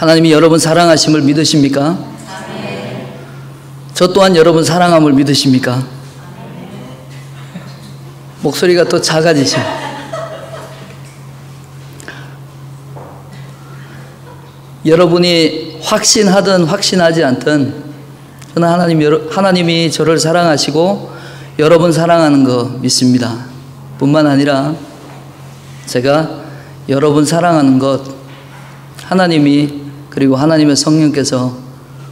하나님이 여러분 사랑하심을 믿으십니까? 저 또한 여러분 사랑함을 믿으십니까? 목소리가 또 작아지셔. 여러분이 확신하든 확신하지 않든 저는 하나님이 저를 사랑하시고 여러분 사랑하는 거 믿습니다. 뿐만 아니라 제가 여러분 사랑하는 것 하나님이 그리고 하나님의 성령께서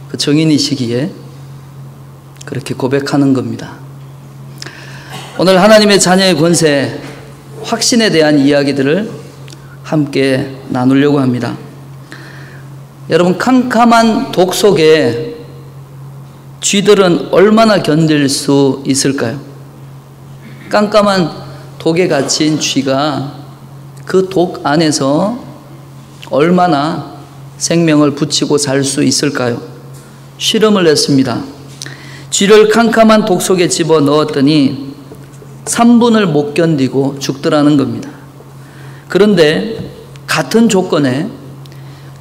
그 증인이시기에 그렇게 고백하는 겁니다. 오늘 하나님의 자녀의 권세, 확신에 대한 이야기들을 함께 나누려고 합니다. 여러분, 캄캄한 독 속에 쥐들은 얼마나 견딜 수 있을까요? 깜깜한 독에 갇힌 쥐가 그 독 안에서 얼마나 생명을 붙이고 살 수 있을까요? 실험을 했습니다. 쥐를 캄캄한 독 속에 집어 넣었더니 3분을 못 견디고 죽더라는 겁니다. 그런데 같은 조건에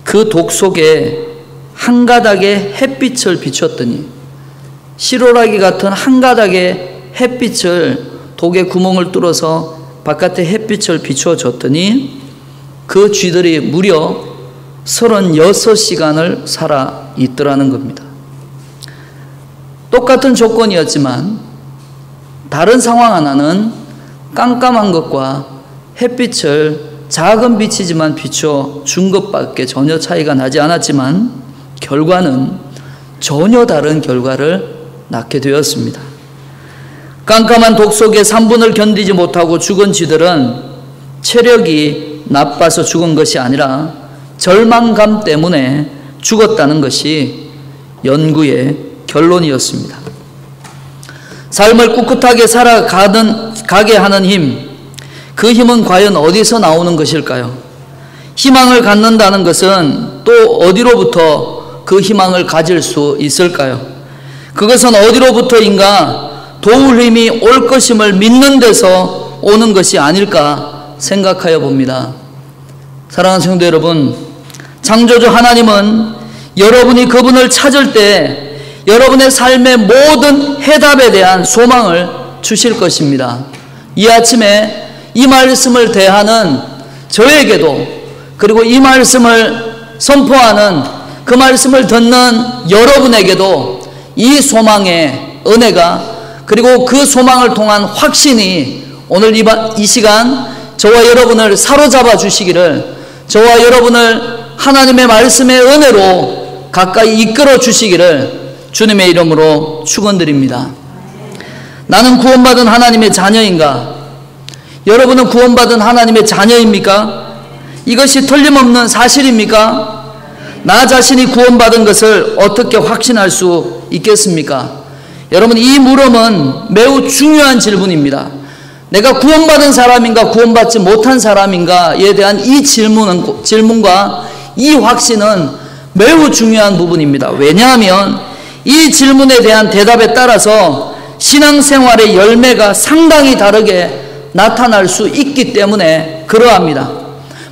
그 독 속에 한 가닥의 햇빛을 비췄더니 실오라기 같은 한 가닥의 햇빛을 독의 구멍을 뚫어서 바깥에 햇빛을 비춰줬더니 그 쥐들이 무려 36시간을 살아 있더라는 겁니다. 똑같은 조건이었지만 다른 상황 하나는 깜깜한 것과 햇빛을 작은 빛이지만 비춰 준 것밖에 전혀 차이가 나지 않았지만 결과는 전혀 다른 결과를 낳게 되었습니다. 깜깜한 독 속에 3분을 견디지 못하고 죽은 쥐들은 체력이 나빠서 죽은 것이 아니라 절망감 때문에 죽었다는 것이 연구의 결론이었습니다. 삶을 꿋꿋하게 살아가게 하는 힘, 그 힘은 과연 어디서 나오는 것일까요? 희망을 갖는다는 것은 또 어디로부터 그 희망을 가질 수 있을까요? 그것은 어디로부터인가 도울 힘이 올 것임을 믿는 데서 오는 것이 아닐까 생각하여 봅니다. 사랑하는 성도 여러분, 창조주 하나님은 여러분이 그분을 찾을 때 여러분의 삶의 모든 해답에 대한 소망을 주실 것입니다. 이 아침에 이 말씀을 대하는 저에게도, 그리고 이 말씀을 선포하는 그 말씀을 듣는 여러분에게도 이 소망의 은혜가, 그리고 그 소망을 통한 확신이 오늘 이 시간 저와 여러분을 사로잡아 주시기를, 저와 여러분을 하나님의 말씀의 은혜로 가까이 이끌어 주시기를 주님의 이름으로 축원드립니다. 나는 구원받은 하나님의 자녀인가? 여러분은 구원받은 하나님의 자녀입니까? 이것이 틀림없는 사실입니까? 나 자신이 구원받은 것을 어떻게 확신할 수 있겠습니까? 여러분, 이 물음은 매우 중요한 질문입니다. 내가 구원받은 사람인가 구원받지 못한 사람인가에 대한 이 질문과 이 확신은 매우 중요한 부분입니다. 왜냐하면 이 질문에 대한 대답에 따라서 신앙생활의 열매가 상당히 다르게 나타날 수 있기 때문에 그러합니다.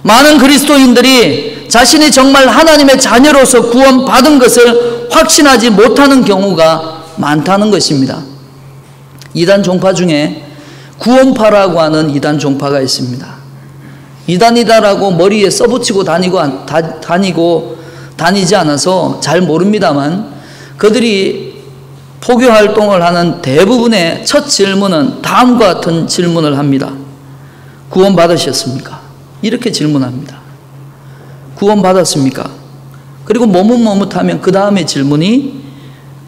많은 그리스도인들이 자신이 정말 하나님의 자녀로서 구원받은 것을 확신하지 못하는 경우가 많다는 것입니다. 이단 종파 중에 구원파라고 하는 이단 종파가 있습니다. 이단이다라고 머리에 써붙이고 다니지 않아서 잘 모릅니다만, 그들이 포교 활동을 하는 대부분의 첫 질문은 다음과 같은 질문을 합니다. 구원받으셨습니까? 이렇게 질문합니다. 구원받았습니까? 그리고 머뭇머뭇하면 그 다음에 질문이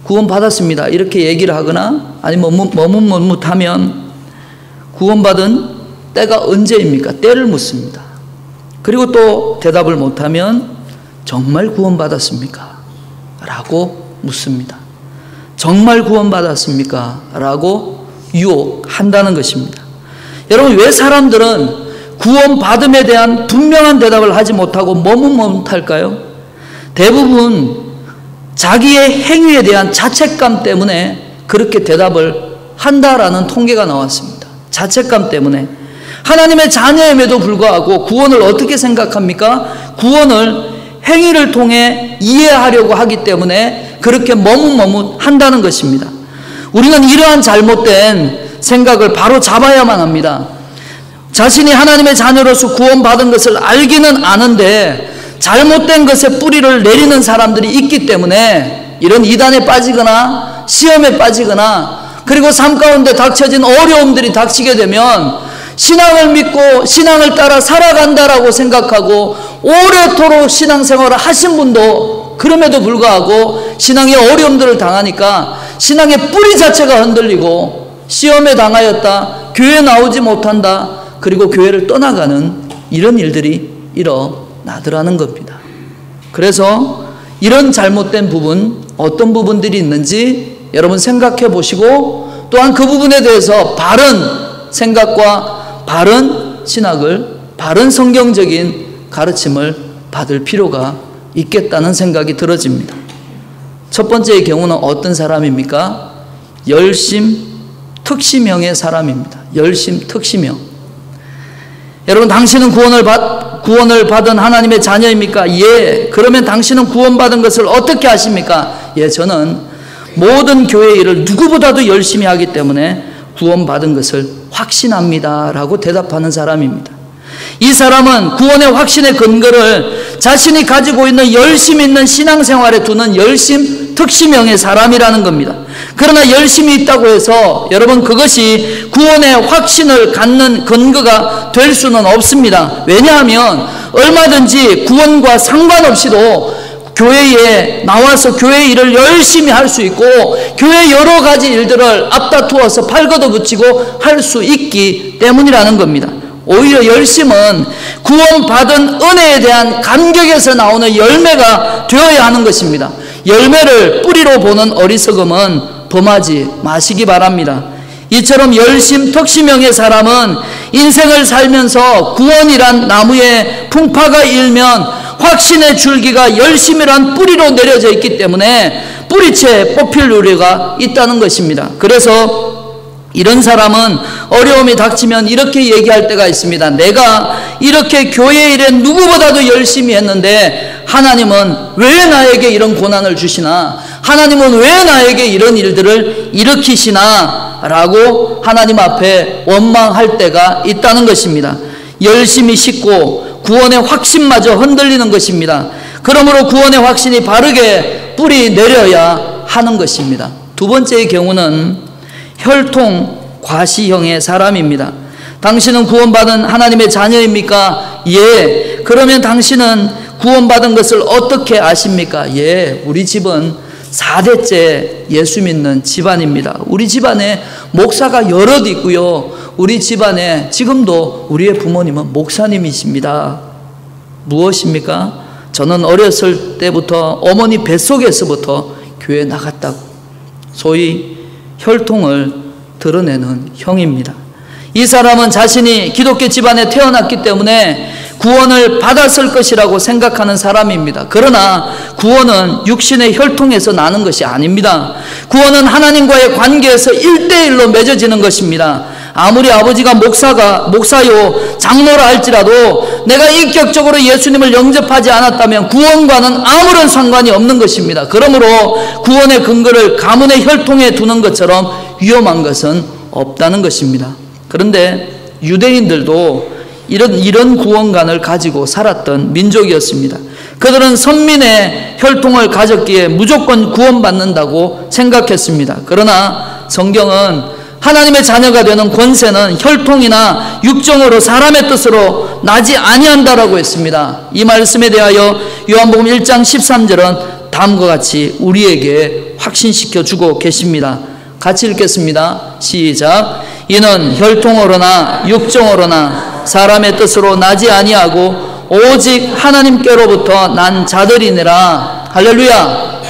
구원받았습니다, 이렇게 얘기를 하거나, 아니면 머뭇머뭇하면 구원받은 때가 언제입니까? 때를 묻습니다. 그리고 또 대답을 못하면 정말 구원받았습니까? 라고 묻습니다. 정말 구원받았습니까? 라고 유혹한다는 것입니다. 여러분, 왜 사람들은 구원받음에 대한 분명한 대답을 하지 못하고 머뭇머뭇할까요? 대부분 자기의 행위에 대한 자책감 때문에 그렇게 대답을 한다라는 통계가 나왔습니다. 자책감 때문에. 하나님의 자녀임에도 불구하고 구원을 어떻게 생각합니까? 구원을 행위를 통해 이해하려고 하기 때문에 그렇게 머뭇머뭇한다는 것입니다. 우리는 이러한 잘못된 생각을 바로 잡아야만 합니다. 자신이 하나님의 자녀로서 구원받은 것을 알기는 아는데 잘못된 것에 뿌리를 내리는 사람들이 있기 때문에 이런 이단에 빠지거나 시험에 빠지거나 그리고 삶 가운데 닥쳐진 어려움들이 닥치게 되면 신앙을 믿고 신앙을 따라 살아간다라고 생각하고 오래도록 신앙생활을 하신 분도 그럼에도 불구하고 신앙의 어려움들을 당하니까 신앙의 뿌리 자체가 흔들리고 시험에 당하였다, 교회 나오지 못한다, 그리고 교회를 떠나가는 이런 일들이 일어나더라는 겁니다. 그래서 이런 잘못된 부분, 어떤 부분들이 있는지 여러분 생각해 보시고 또한 그 부분에 대해서 바른 생각과 바른 신학을, 바른 성경적인 가르침을 받을 필요가 있겠다는 생각이 들어집니다. 첫 번째의 경우는 어떤 사람입니까? 열심특시명의 사람입니다. 열심특시명. 여러분, 당신은 구원을 받은 하나님의 자녀입니까? 예. 그러면 당신은 구원받은 것을 어떻게 아십니까? 예, 저는 모든 교회 일을 누구보다도 열심히 하기 때문에 구원받은 것을 확신합니다 라고 대답하는 사람입니다. 이 사람은 구원의 확신의 근거를 자신이 가지고 있는 열심 있는 신앙생활에 두는 열심특시명의 사람이라는 겁니다. 그러나 열심이 있다고 해서 여러분 그것이 구원의 확신을 갖는 근거가 될 수는 없습니다. 왜냐하면 얼마든지 구원과 상관없이도 교회에 나와서 교회 일을 열심히 할 수 있고 교회 여러 가지 일들을 앞다투어서 발걷어붙이고 할 수 있기 때문이라는 겁니다. 오히려 열심은 구원받은 은혜에 대한 감격에서 나오는 열매가 되어야 하는 것입니다. 열매를 뿌리로 보는 어리석음은 범하지 마시기 바랍니다. 이처럼 열심특시명의 사람은 인생을 살면서 구원이란 나무에 풍파가 일면 확신의 줄기가 열심이란 뿌리로 내려져 있기 때문에 뿌리채 뽑힐 우려가 있다는 것입니다. 그래서 이런 사람은 어려움이 닥치면 이렇게 얘기할 때가 있습니다. 내가 이렇게 교회 일에 누구보다도 열심히 했는데 하나님은 왜 나에게 이런 고난을 주시나? 하나님은 왜 나에게 이런 일들을 일으키시나? 라고 하나님 앞에 원망할 때가 있다는 것입니다. 열심히 싣고 구원의 확신마저 흔들리는 것입니다. 그러므로 구원의 확신이 바르게 뿌리 내려야 하는 것입니다. 두 번째의 경우는 혈통 과시형의 사람입니다. 당신은 구원받은 하나님의 자녀입니까? 예. 그러면 당신은 구원받은 것을 어떻게 아십니까? 예. 우리 집은 4대째 예수 믿는 집안입니다. 우리 집안에 목사가 여럿 있고요. 우리 집안에 지금도 우리의 부모님은 목사님이십니다. 무엇입니까? 저는 어렸을 때부터 어머니 뱃속에서부터 교회 나갔다고. 소위 혈통을 드러내는 형입니다. 이 사람은 자신이 기독교 집안에 태어났기 때문에 구원을 받았을 것이라고 생각하는 사람입니다. 그러나 구원은 육신의 혈통에서 나는 것이 아닙니다. 구원은 하나님과의 관계에서 1대1로 맺어지는 것입니다. 아무리 아버지가 목사요 장로라 할지라도 내가 인격적으로 예수님을 영접하지 않았다면 구원과는 아무런 상관이 없는 것입니다. 그러므로 구원의 근거를 가문의 혈통에 두는 것처럼 위험한 것은 없다는 것입니다. 그런데 유대인들도 이런 구원관을 가지고 살았던 민족이었습니다. 그들은 선민의 혈통을 가졌기에 무조건 구원받는다고 생각했습니다. 그러나 성경은 하나님의 자녀가 되는 권세는 혈통이나 육정으로 사람의 뜻으로 나지 아니한다라고 했습니다. 이 말씀에 대하여 요한복음 1장 13절은 다음과 같이 우리에게 확신시켜 주고 계십니다. 같이 읽겠습니다. 시작. 이는 혈통으로나 육정으로나 사람의 뜻으로 나지 아니하고 오직 하나님께로부터 난 자들이니라. 할렐루야.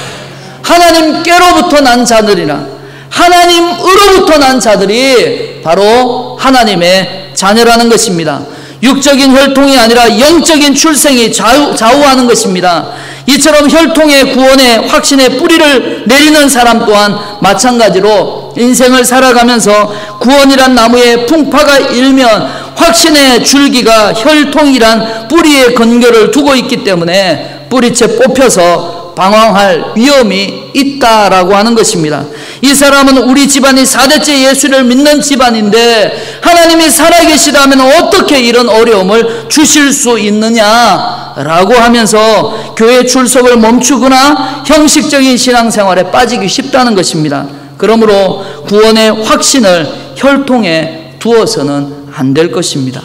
하나님께로부터 난 자들이라. 하나님으로부터 난 자들이 바로 하나님의 자녀라는 것입니다. 육적인 혈통이 아니라 영적인 출생이 좌우하는 것입니다. 이처럼 혈통의 구원의 확신의 뿌리를 내리는 사람 또한 마찬가지로 인생을 살아가면서 구원이란 나무에 풍파가 일면 확신의 줄기가 혈통이란 뿌리의 근거를 두고 있기 때문에 뿌리채 뽑혀서 방황할 위험이 있다라고 하는 것입니다. 이 사람은 우리 집안이 4대째 예수를 믿는 집안인데 하나님이 살아계시다면 어떻게 이런 어려움을 주실 수 있느냐라고 하면서 교회 출석을 멈추거나 형식적인 신앙생활에 빠지기 쉽다는 것입니다. 그러므로 구원의 확신을 혈통에 두어서는 안 될 것입니다.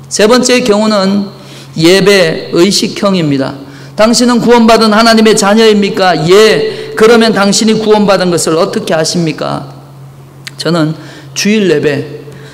세 번째 경우는 예배 의식형입니다. 당신은 구원받은 하나님의 자녀입니까? 예. 그러면 당신이 구원받은 것을 어떻게 아십니까? 저는 주일 예배,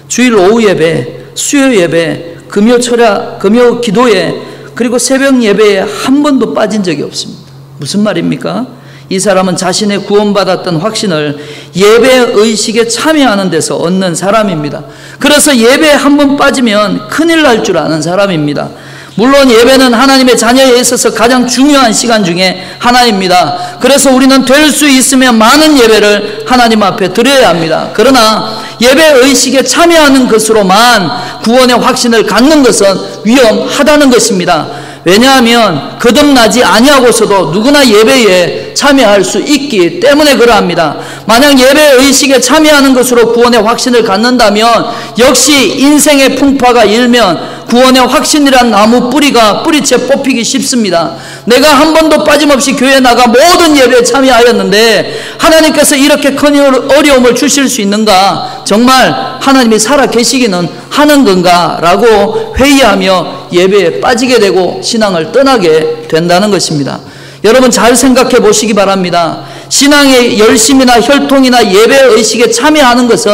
주일 오후 예배, 수요 예배, 금요 기도회, 그리고 새벽 예배에 한 번도 빠진 적이 없습니다. 무슨 말입니까? 이 사람은 자신의 구원받았던 확신을 예배 의식에 참여하는 데서 얻는 사람입니다. 그래서 예배에 한 번 빠지면 큰일 날 줄 아는 사람입니다. 물론 예배는 하나님의 자녀에 있어서 가장 중요한 시간 중에 하나입니다. 그래서 우리는 될 수 있으면 많은 예배를 하나님 앞에 드려야 합니다. 그러나 예배 의식에 참여하는 것으로만 구원의 확신을 갖는 것은 위험하다는 것입니다. 왜냐하면 거듭나지 아니하고서도 누구나 예배에 참여할 수 있기 때문에 그러합니다. 만약 예배 의식에 참여하는 것으로 구원의 확신을 갖는다면 역시 인생의 풍파가 일면 구원의 확신이란 나무 뿌리가 뿌리채 뽑히기 쉽습니다. 내가 한 번도 빠짐없이 교회에 나가 모든 예배에 참여하였는데 하나님께서 이렇게 큰 어려움을 주실 수 있는가? 정말 하나님이 살아 계시기는 하는 건가? 라고 회의하며 예배에 빠지게 되고 신앙을 떠나게 된다는 것입니다. 여러분 잘 생각해 보시기 바랍니다. 신앙의 열심이나 혈통이나 예배 의식에 참여하는 것은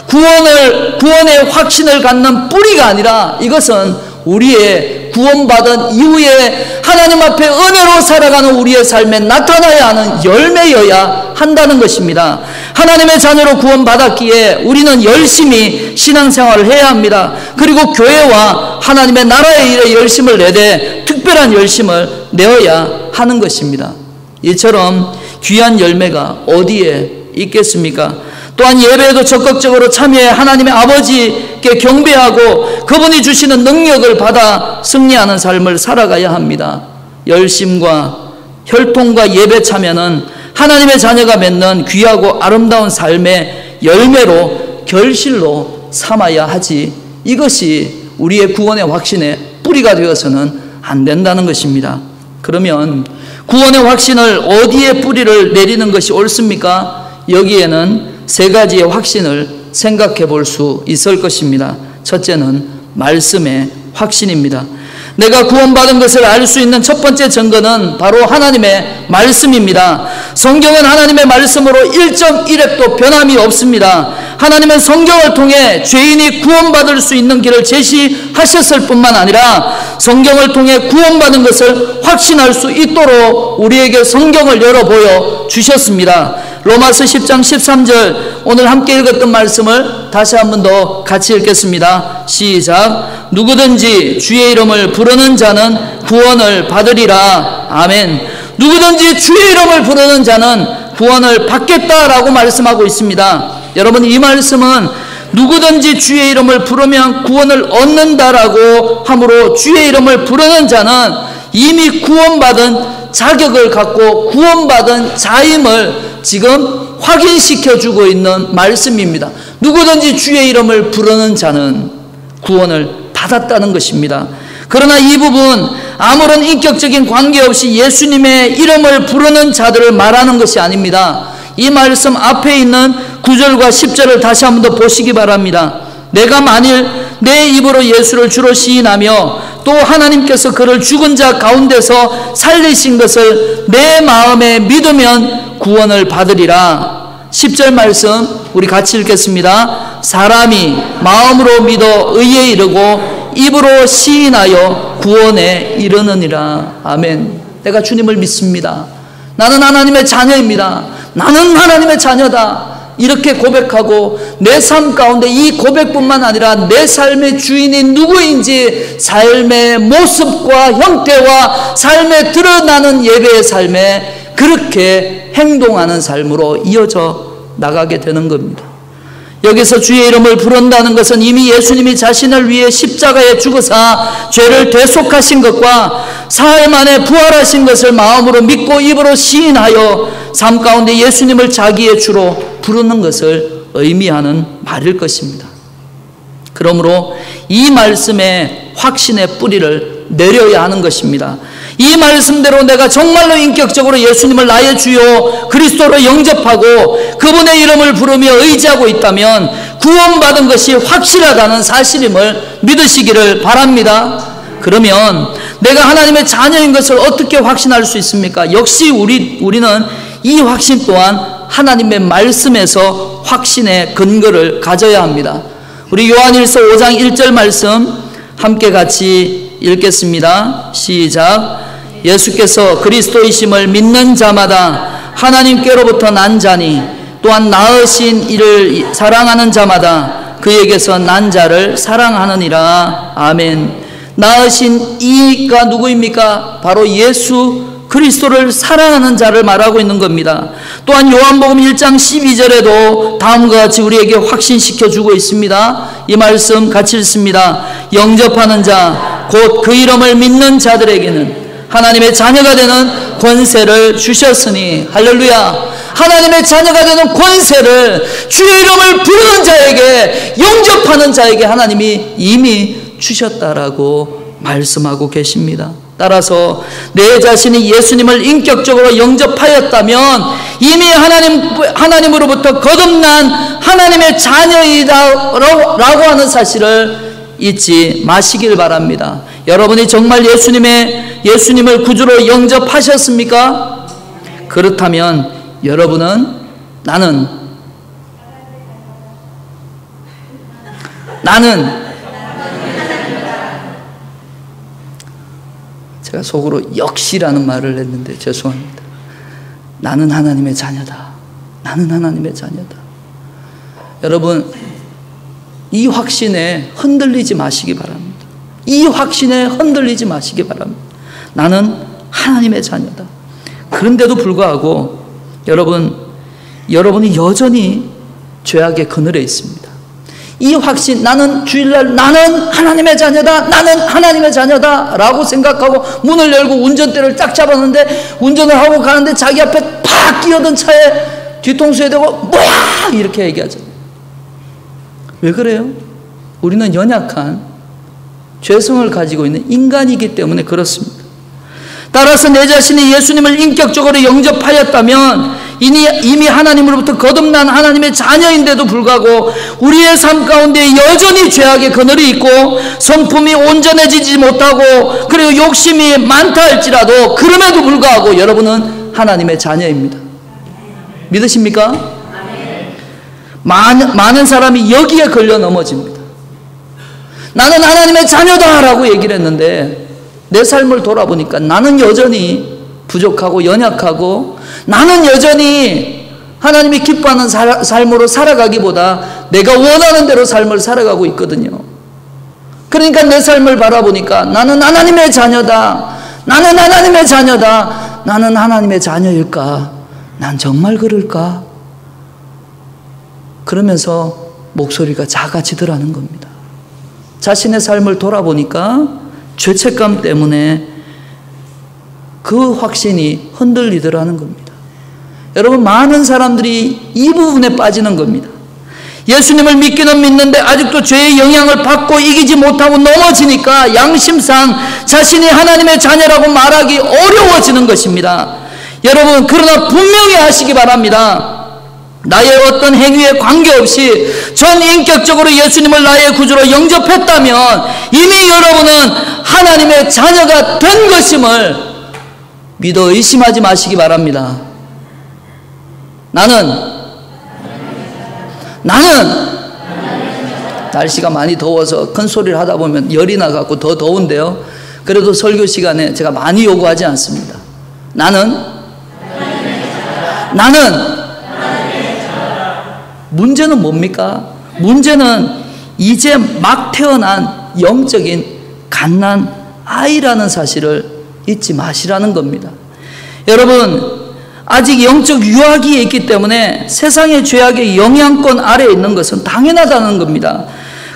구원의 확신을 갖는 뿌리가 아니라 이것은 우리의 구원받은 이후에 하나님 앞에 은혜로 살아가는 우리의 삶에 나타나야 하는 열매여야 한다는 것입니다. 하나님의 자녀로 구원받았기에 우리는 열심히 신앙생활을 해야 합니다. 그리고 교회와 하나님의 나라의 일에 열심을 내되 특별한 열심을 내어야 하는 것입니다. 이처럼 귀한 열매가 어디에 있겠습니까? 또한 예배에도 적극적으로 참여해 하나님의 아버지께 경배하고 그분이 주시는 능력을 받아 승리하는 삶을 살아가야 합니다. 열심과 혈통과 예배 참여는 하나님의 자녀가 맺는 귀하고 아름다운 삶의 열매로 결실로 삼아야 하지, 이것이 우리의 구원의 확신의 뿌리가 되어서는 안 된다는 것입니다. 그러면 구원의 확신을 어디에 뿌리를 내리는 것이 옳습니까? 여기에는 세 가지의 확신을 생각해 볼 수 있을 것입니다. 첫째는 말씀의 확신입니다. 내가 구원받은 것을 알 수 있는 첫 번째 증거는 바로 하나님의 말씀입니다. 성경은 하나님의 말씀으로 1.1획도 변함이 없습니다. 하나님은 성경을 통해 죄인이 구원받을 수 있는 길을 제시하셨을 뿐만 아니라 성경을 통해 구원받은 것을 확신할 수 있도록 우리에게 성경을 열어 보여 주셨습니다. 로마서 10장 13절 오늘 함께 읽었던 말씀을 다시 한 번 더 같이 읽겠습니다. 시작. 누구든지 주의 이름을 부르는 자는 구원을 받으리라. 아멘. 누구든지 주의 이름을 부르는 자는 구원을 받겠다라고 말씀하고 있습니다. 여러분 이 말씀은 누구든지 주의 이름을 부르면 구원을 얻는다라고 하므로 주의 이름을 부르는 자는 이미 구원받은 자격을 갖고 구원받은 자임을 지금 확인시켜주고 있는 말씀입니다. 누구든지 주의 이름을 부르는 자는 구원을 받았다는 것입니다. 그러나 이 부분 아무런 인격적인 관계없이 예수님의 이름을 부르는 자들을 말하는 것이 아닙니다. 이 말씀 앞에 있는 9절과 10절을 다시 한 번 더 보시기 바랍니다. 내가 만일 내 입으로 예수를 주로 시인하며 또 하나님께서 그를 죽은 자 가운데서 살리신 것을 내 마음에 믿으면 구원을 받으리라. 10절 말씀 우리 같이 읽겠습니다. 사람이 마음으로 믿어 의에 이르고 입으로 시인하여 구원에 이르느니라. 아멘. 내가 주님을 믿습니다. 나는 하나님의 자녀입니다. 나는 하나님의 자녀다. 이렇게 고백하고 내 삶 가운데 이 고백뿐만 아니라 내 삶의 주인이 누구인지 삶의 모습과 형태와 삶에 드러나는 예배의 삶에 그렇게 행동하는 삶으로 이어져 나가게 되는 겁니다. 여기서 주의 이름을 부른다는 것은 이미 예수님이 자신을 위해 십자가에 죽으사 죄를 대속하신 것과 사흘 만에 부활하신 것을 마음으로 믿고 입으로 시인하여 삶 가운데 예수님을 자기의 주로 부르는 것을 의미하는 말일 것입니다. 그러므로 이 말씀에 확신의 뿌리를 내려야 하는 것입니다. 이 말씀대로 내가 정말로 인격적으로 예수님을 나의 주요 그리스도로 영접하고 그분의 이름을 부르며 의지하고 있다면 구원받은 것이 확실하다는 사실임을 믿으시기를 바랍니다. 그러면 내가 하나님의 자녀인 것을 어떻게 확신할 수 있습니까? 역시 우리는 이 확신 또한 하나님의 말씀에서 확신의 근거를 가져야 합니다. 우리 요한일서 5장 1절 말씀 함께 같이 읽겠습니다. 시작. 예수께서 그리스도이심을 믿는 자마다 하나님께로부터 난 자니 또한 낳으신 이를 사랑하는 자마다 그에게서 난 자를 사랑하느니라. 아멘. 낳으신 이가 누구입니까? 바로 예수 그리스도를 사랑하는 자를 말하고 있는 겁니다. 또한 요한복음 1장 12절에도 다음과 같이 우리에게 확신시켜 주고 있습니다. 이 말씀 같이 읽습니다. 영접하는 자, 곧 그 이름을 믿는 자들에게는 하나님의 자녀가 되는 권세를 주셨으니. 할렐루야. 하나님의 자녀가 되는 권세를 주의 이름을 부르는 자에게, 영접하는 자에게 하나님이 이미 주셨다라고 말씀하고 계십니다. 따라서 내 자신이 예수님을 인격적으로 영접하였다면 이미 하나님으로부터 거듭난 하나님의 자녀이다라고 하는 사실을 잊지 마시길 바랍니다. 여러분이 정말 예수님을 구주로 영접하셨습니까? 그렇다면 여러분은 나는 제가 속으로 역시라는 말을 했는데 죄송합니다. 나는 하나님의 자녀다. 나는 하나님의 자녀다. 여러분, 이 확신에 흔들리지 마시기 바랍니다. 이 확신에 흔들리지 마시기 바랍니다. 나는 하나님의 자녀다. 그런데도 불구하고 여러분이 여전히 죄악의 그늘에 있습니다. 이 확신, 나는 주일날 나는 하나님의 자녀다, 나는 하나님의 자녀다 라고 생각하고 문을 열고 운전대를 딱 잡았는데 운전을 하고 가는데 자기 앞에 팍 끼어든 차에 뒤통수에 대고 뭐야 이렇게 얘기하잖아요. 왜 그래요? 우리는 연약한 죄성을 가지고 있는 인간이기 때문에 그렇습니다. 따라서 내 자신이 예수님을 인격적으로 영접하였다면 이미 하나님으로부터 거듭난 하나님의 자녀인데도 불구하고 우리의 삶 가운데 여전히 죄악의 그늘이 있고 성품이 온전해지지 못하고 그리고 욕심이 많다 할지라도 그럼에도 불구하고 여러분은 하나님의 자녀입니다. 믿으십니까? 많은 사람이 여기에 걸려 넘어집니다. 나는 하나님의 자녀다라고 얘기를 했는데 내 삶을 돌아보니까 나는 여전히 부족하고 연약하고 나는 여전히 하나님이 기뻐하는 삶으로 살아가기보다 내가 원하는 대로 삶을 살아가고 있거든요. 그러니까 내 삶을 바라보니까 나는 하나님의 자녀다. 나는 하나님의 자녀다. 나는 하나님의 자녀일까? 난 정말 그럴까? 그러면서 목소리가 작아지더라는 겁니다. 자신의 삶을 돌아보니까 죄책감 때문에 그 확신이 흔들리더라는 겁니다. 여러분, 많은 사람들이 이 부분에 빠지는 겁니다. 예수님을 믿기는 믿는데 아직도 죄의 영향을 받고 이기지 못하고 넘어지니까 양심상 자신이 하나님의 자녀라고 말하기 어려워지는 것입니다. 여러분, 그러나 분명히 하시기 바랍니다. 나의 어떤 행위에 관계없이 전 인격적으로 예수님을 나의 구주로 영접했다면 이미 여러분은 하나님의 자녀가 된 것임을 믿어 의심하지 마시기 바랍니다. 나는 날씨가 많이 더워서 큰 소리를 하다 보면 열이 나갖고 더 더운데요. 그래도 설교 시간에 제가 많이 요구하지 않습니다. 나는 문제는 뭡니까? 문제는 이제 막 태어난 영적인 갓난 아이라는 사실을 잊지 마시라는 겁니다. 여러분, 아직 영적 유아기에 있기 때문에 세상의 죄악의 영향권 아래에 있는 것은 당연하다는 겁니다.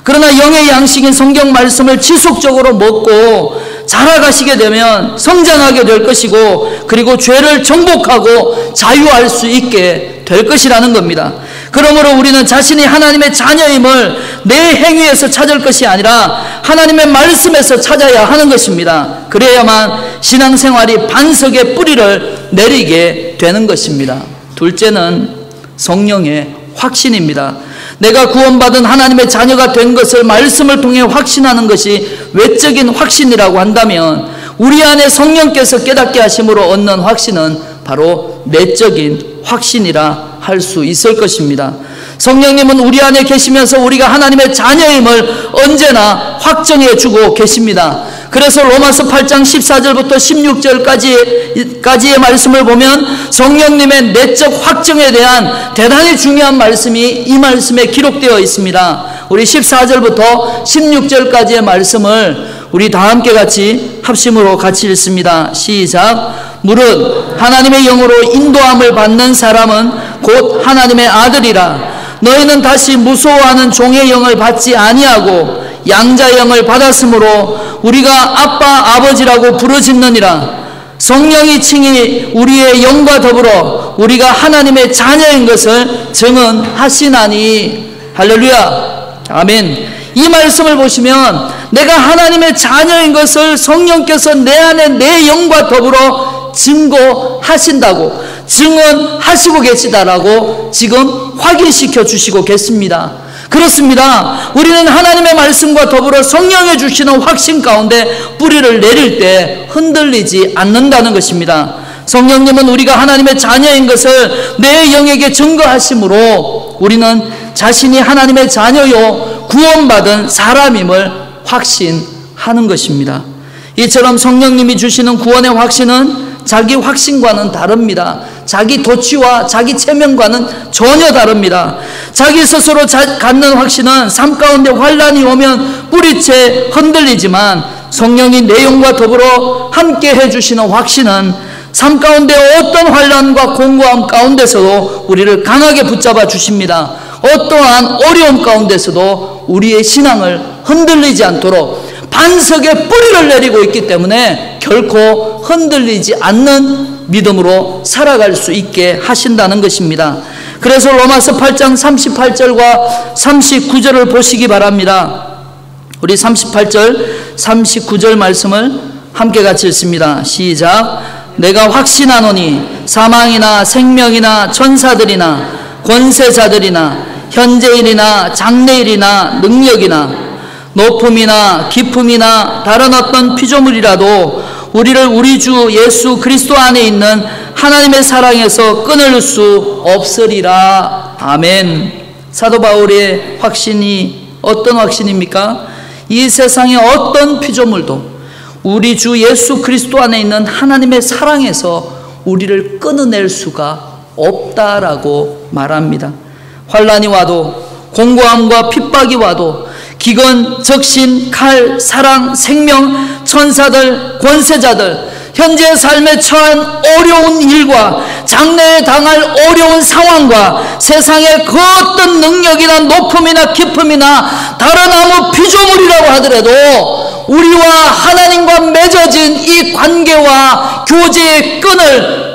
그러나 영의 양식인 성경 말씀을 지속적으로 먹고 자라가시게 되면 성장하게 될 것이고, 그리고 죄를 정복하고 자유할 수 있게 될 것이라는 겁니다. 그러므로 우리는 자신이 하나님의 자녀임을 내 행위에서 찾을 것이 아니라 하나님의 말씀에서 찾아야 하는 것입니다. 그래야만 신앙생활이 반석의 뿌리를 내리게 되는 것입니다. 둘째는 성령의 확신입니다. 내가 구원받은 하나님의 자녀가 된 것을 말씀을 통해 확신하는 것이 외적인 확신이라고 한다면, 우리 안에 성령께서 깨닫게 하심으로 얻는 확신은 바로 내적인 확신이라 할 수 있을 것입니다. 성령님은 우리 안에 계시면서 우리가 하나님의 자녀임을 언제나 확정해 주고 계십니다. 그래서 로마서 8장 14절부터 16절까지의 말씀을 보면 성령님의 내적 확정에 대한 대단히 중요한 말씀이 이 말씀에 기록되어 있습니다. 우리 14절부터 16절까지의 말씀을 우리 다 함께 같이 합심으로 같이 읽습니다. 시작. 무릇 하나님의 영으로 인도함을 받는 사람은 곧 하나님의 아들이라. 너희는 다시 무서워하는 종의 영을 받지 아니하고 양자의 영을 받았으므로 우리가 아빠 아버지라고 부르짖느니라. 성령이 칭히 우리의 영과 더불어 우리가 하나님의 자녀인 것을 증언하시나니. 할렐루야. 아멘. 이 말씀을 보시면 내가 하나님의 자녀인 것을 성령께서 내 안에 내 영과 더불어 증거하신다고, 증언하시고 계시다라고 지금 확인시켜 주시고 계십니다. 그렇습니다. 우리는 하나님의 말씀과 더불어 성령이 주시는 확신 가운데 뿌리를 내릴 때 흔들리지 않는다는 것입니다. 성령님은 우리가 하나님의 자녀인 것을 내 영에게 증거하심으로 우리는 자신이 하나님의 자녀요 구원받은 사람임을 확신하는 것입니다. 이처럼 성령님이 주시는 구원의 확신은 자기 확신과는 다릅니다. 자기 도취와 자기 체면과는 전혀 다릅니다. 자기 스스로 갖는 확신은 삶 가운데 환란이 오면 뿌리채 흔들리지만, 성령이 내 영과 더불어 함께 해주시는 확신은 삶 가운데 어떤 환란과 공고함 가운데서도 우리를 강하게 붙잡아 주십니다. 어떠한 어려움 가운데서도 우리의 신앙을 흔들리지 않도록 반석의 뿌리를 내리고 있기 때문에 결코 흔들리지 않는 믿음으로 살아갈 수 있게 하신다는 것입니다. 그래서 로마서 8장 38절과 39절을 보시기 바랍니다. 우리 38절 39절 말씀을 함께 같이 읽습니다. 시작. 내가 확신하노니 사망이나 생명이나 천사들이나 권세자들이나 현재일이나 장래일이나 능력이나 높음이나 깊음이나 다른 어떤 피조물이라도 우리를 우리 주 예수 그리스도 안에 있는 하나님의 사랑에서 끊을 수 없으리라. 아멘. 사도 바울의 확신이 어떤 확신입니까? 이 세상의 어떤 피조물도 우리 주 예수 그리스도 안에 있는 하나님의 사랑에서 우리를 끊어낼 수가 없다라고 말합니다. 환란이 와도, 공고함과 핍박이 와도, 기근, 적신, 칼, 사랑, 생명, 천사들, 권세자들, 현재 삶에 처한 어려운 일과 장래에 당할 어려운 상황과 세상의 그 어떤 능력이나 높음이나 깊음이나 다른 아무 피조물이라고 하더라도 우리와 하나님과 맺어진 이 관계와 교제의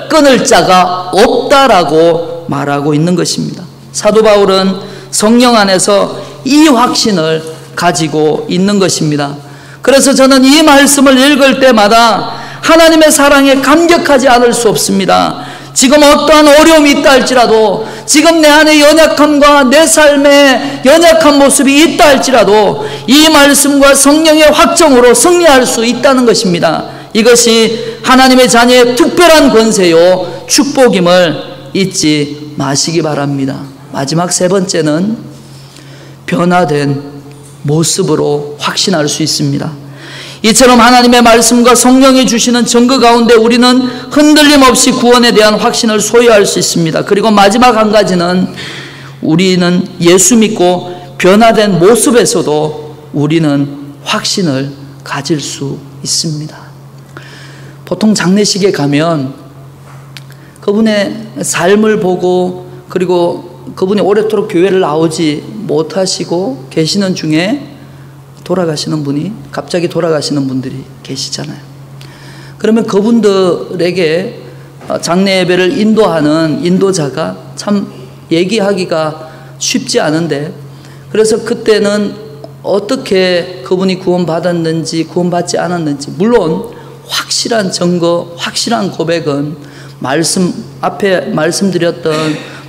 끊을 자가 없다라고 말하고 있는 것입니다. 사도 바울은 성령 안에서 이 확신을 가지고 있는 것입니다. 그래서 저는 이 말씀을 읽을 때마다 하나님의 사랑에 감격하지 않을 수 없습니다. 지금 어떠한 어려움이 있다 할지라도, 지금 내 안에 연약함과 내 삶에 연약한 모습이 있다 할지라도 이 말씀과 성령의 확정으로 승리할 수 있다는 것입니다. 이것이 하나님의 자녀의 특별한 권세요 축복임을 잊지 마시기 바랍니다. 마지막 세 번째는 변화된 모습으로 확신할 수 있습니다. 이처럼 하나님의 말씀과 성령이 주시는 증거 가운데 우리는 흔들림 없이 구원에 대한 확신을 소유할 수 있습니다. 그리고 마지막 한 가지는 우리는 예수 믿고 변화된 모습에서도 우리는 확신을 가질 수 있습니다. 보통 장례식에 가면 그분의 삶을 보고 그리고 그분이 오랫도록 교회를 나오지 못하시고 계시는 중에 돌아가시는 분이 갑자기 돌아가시는 분들이 계시잖아요. 그러면 그분들에게 장례 예배를 인도하는 인도자가 참 얘기하기가 쉽지 않은데, 그래서 그때는 어떻게 그분이 구원받았는지 구원받지 않았는지, 물론 확실한 증거, 확실한 고백은 앞에 말씀드렸던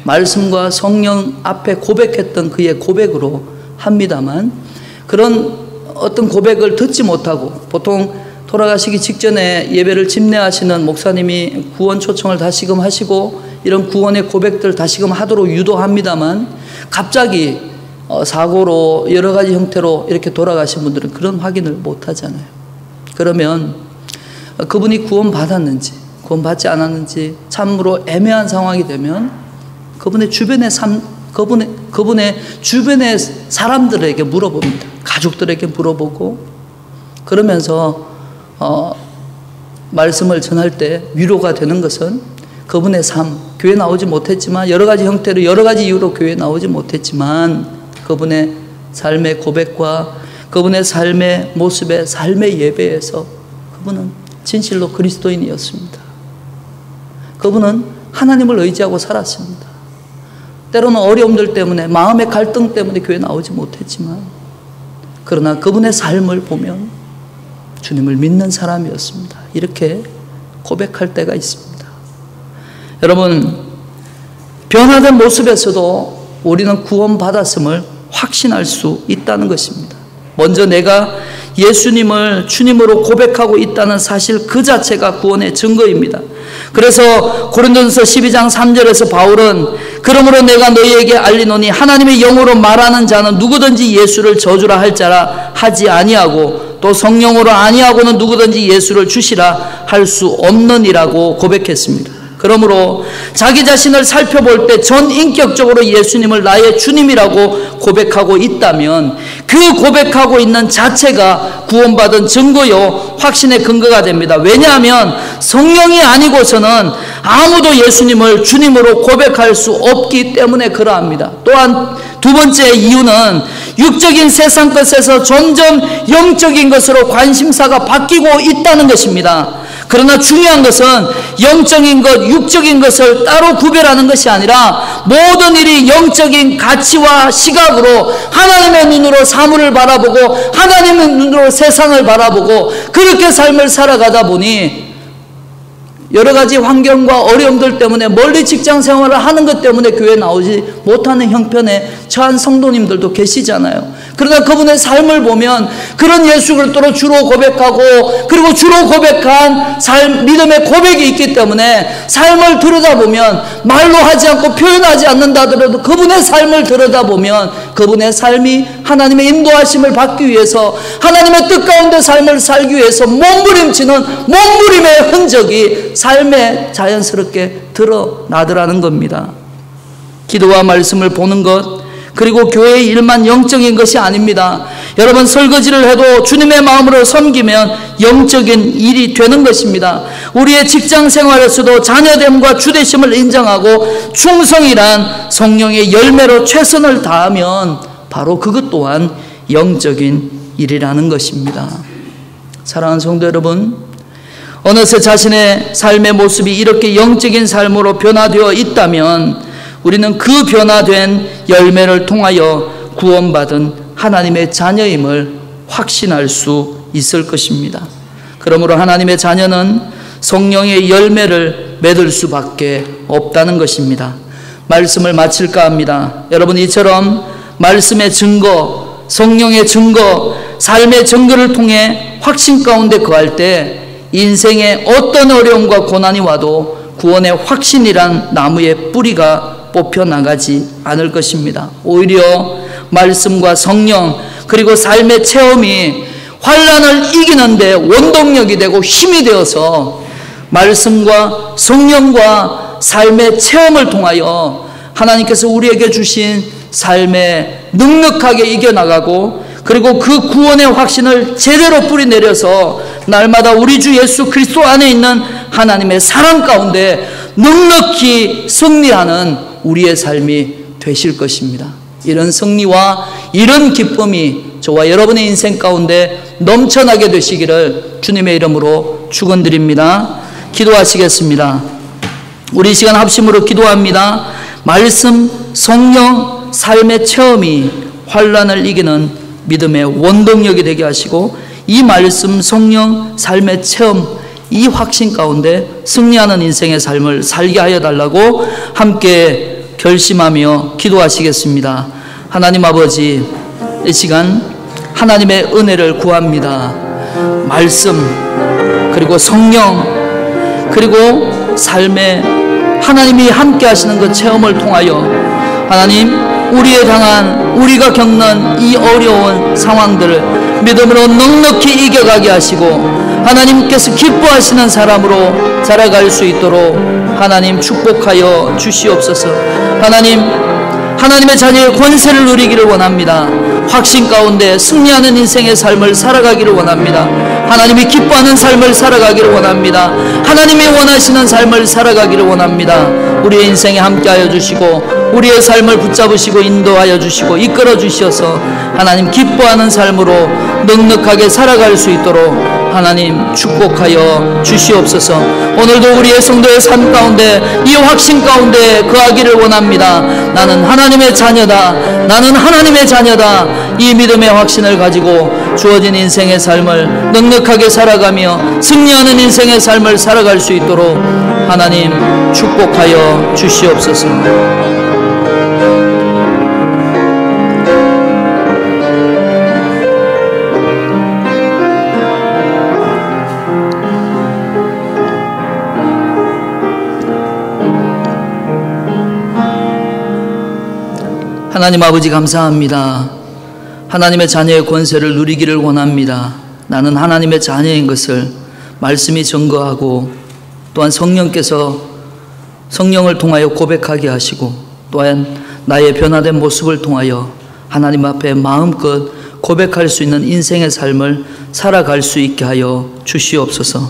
말씀과 성령 앞에 고백했던 그의 고백으로 합니다만, 그런 어떤 고백을 듣지 못하고, 보통 돌아가시기 직전에 예배를 집례하시는 목사님이 구원 초청을 다시금 하시고 이런 구원의 고백들 다시금 하도록 유도합니다만, 갑자기 사고로 여러 가지 형태로 이렇게 돌아가신 분들은 그런 확인을 못 하잖아요. 그러면 그분이 구원받았는지 구원받지 않았는지 참으로 애매한 상황이 되면 그분의 주변의 사람들에게 물어봅니다. 가족들에게 물어보고, 그러면서 말씀을 전할 때 위로가 되는 것은 그분의 삶, 교회 나오지 못했지만 여러 가지 형태로 여러 가지 이유로 교회 나오지 못했지만 그분의 삶의 고백과 그분의 삶의 모습의 삶의 예배에서 그분은 진실로 그리스도인이었습니다. 그분은 하나님을 의지하고 살았습니다. 때로는 어려움들 때문에, 마음의 갈등 때문에 교회 나오지 못했지만, 그러나 그분의 삶을 보면 주님을 믿는 사람이었습니다. 이렇게 고백할 때가 있습니다. 여러분, 변화된 모습에서도 우리는 구원받았음을 확신할 수 있다는 것입니다. 먼저 내가 예수님을 주님으로 고백하고 있다는 사실 그 자체가 구원의 증거입니다. 그래서 고린도전서 12장 3절에서 바울은 그러므로 내가 너희에게 알리노니 하나님의 영으로 말하는 자는 누구든지 예수를 저주라 할 자라 하지 아니하고 또 성령으로 아니하고는 누구든지 예수를 주시라 할 수 없느니라고 고백했습니다. 그러므로 자기 자신을 살펴볼 때 전인격적으로 예수님을 나의 주님이라고 고백하고 있다면 그 고백하고 있는 자체가 구원받은 증거요 확신의 근거가 됩니다. 왜냐하면 성령이 아니고서는 아무도 예수님을 주님으로 고백할 수 없기 때문에 그러합니다. 또한 두 번째 이유는 육적인 세상 것에서 점점 영적인 것으로 관심사가 바뀌고 있다는 것입니다. 그러나 중요한 것은 영적인 것, 육적인 것을 따로 구별하는 것이 아니라 모든 일이 영적인 가치와 시각으로 하나님의 눈으로 사물을 바라보고 하나님의 눈으로 세상을 바라보고 그렇게 삶을 살아가다 보니 여러 가지 환경과 어려움들 때문에 멀리 직장 생활을 하는 것 때문에 교회에 나오지 못하는 형편에 처한 성도님들도 계시잖아요. 그러나 그분의 삶을 보면 그런 예수 그리스도로 주로 고백하고 그리고 주로 고백한 믿음의 고백이 있기 때문에 삶을 들여다보면 말로 하지 않고 표현하지 않는다 하더라도 그분의 삶을 들여다보면 그분의 삶이 하나님의 인도하심을 받기 위해서 하나님의 뜻 가운데 삶을 살기 위해서 몸부림치는 몸부림의 흔적이 삶에 자연스럽게 드러나더라는 겁니다. 기도와 말씀을 보는 것, 그리고 교회의 일만 영적인 것이 아닙니다. 여러분, 설거지를 해도 주님의 마음으로 섬기면 영적인 일이 되는 것입니다. 우리의 직장 생활에서도 자녀됨과 주되심을 인정하고 충성이란 성령의 열매로 최선을 다하면 바로 그것 또한 영적인 일이라는 것입니다. 사랑하는 성도 여러분, 어느새 자신의 삶의 모습이 이렇게 영적인 삶으로 변화되어 있다면 우리는 그 변화된 열매를 통하여 구원받은 하나님의 자녀임을 확신할 수 있을 것입니다. 그러므로 하나님의 자녀는 성령의 열매를 맺을 수밖에 없다는 것입니다. 말씀을 마칠까 합니다. 여러분, 이처럼 말씀의 증거, 성령의 증거, 삶의 증거를 통해 확신 가운데 거할 때 인생의 어떤 어려움과 고난이 와도 구원의 확신이란 나무의 뿌리가 뽑혀나가지 않을 것입니다. 오히려 말씀과 성령 그리고 삶의 체험이 환난을 이기는데 원동력이 되고 힘이 되어서 말씀과 성령과 삶의 체험을 통하여 하나님께서 우리에게 주신 삶에 넉넉하게 이겨나가고 그리고 그 구원의 확신을 제대로 뿌리내려서 날마다 우리 주 예수 그리스도 안에 있는 하나님의 사랑 가운데 넉넉히 승리하는 우리의 삶이 되실 것입니다. 이런 승리와 이런 기쁨이 저와 여러분의 인생 가운데 넘쳐나게 되시기를 주님의 이름으로 축원드립니다. 기도하시겠습니다. 우리 시간 합심으로 기도합니다. 말씀, 성령, 삶의 체험이 환난을 이기는 믿음의 원동력이 되게 하시고 이 말씀, 성령, 삶의 체험, 이 확신 가운데 승리하는 인생의 삶을 살게 하여 달라고 함께 결심하며 기도하시겠습니다. 하나님 아버지, 이 시간 하나님의 은혜를 구합니다. 말씀, 그리고 성령, 그리고 삶에 하나님이 함께 하시는 그 체험을 통하여 하나님, 우리가 겪는 이 어려운 상황들을 믿음으로 넉넉히 이겨가게 하시고 하나님께서 기뻐하시는 사람으로 자라갈 수 있도록 하나님 축복하여 주시옵소서. 하나님의 자녀의 권세를 누리기를 원합니다. 확신 가운데 승리하는 인생의 삶을 살아가기를 원합니다. 하나님이 기뻐하는 삶을 살아가기를 원합니다. 하나님이 원하시는 삶을 살아가기를 원합니다. 우리의 인생에 함께하여 주시고 우리의 삶을 붙잡으시고 인도하여 주시고 이끌어 주셔서 하나님 기뻐하는 삶으로 넉넉하게 살아갈 수 있도록 하나님 축복하여 주시옵소서. 오늘도 우리의 성도의 삶 가운데 이 확신 가운데 거하기를 원합니다. 나는 하나님의 자녀다. 나는 하나님의 자녀다. 이 믿음의 확신을 가지고 주어진 인생의 삶을 넉넉하게 살아가며 승리하는 인생의 삶을 살아갈 수 있도록 하나님 축복하여 주시옵소서. 하나님 아버지 감사합니다. 하나님의 자녀의 권세를 누리기를 원합니다. 나는 하나님의 자녀인 것을 말씀이 증거하고 또한 성령을 통하여 고백하게 하시고 또한 나의 변화된 모습을 통하여 하나님 앞에 마음껏 고백할 수 있는 인생의 삶을 살아갈 수 있게 하여 주시옵소서.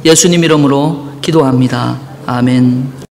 예수님 이름으로 기도합니다. 아멘.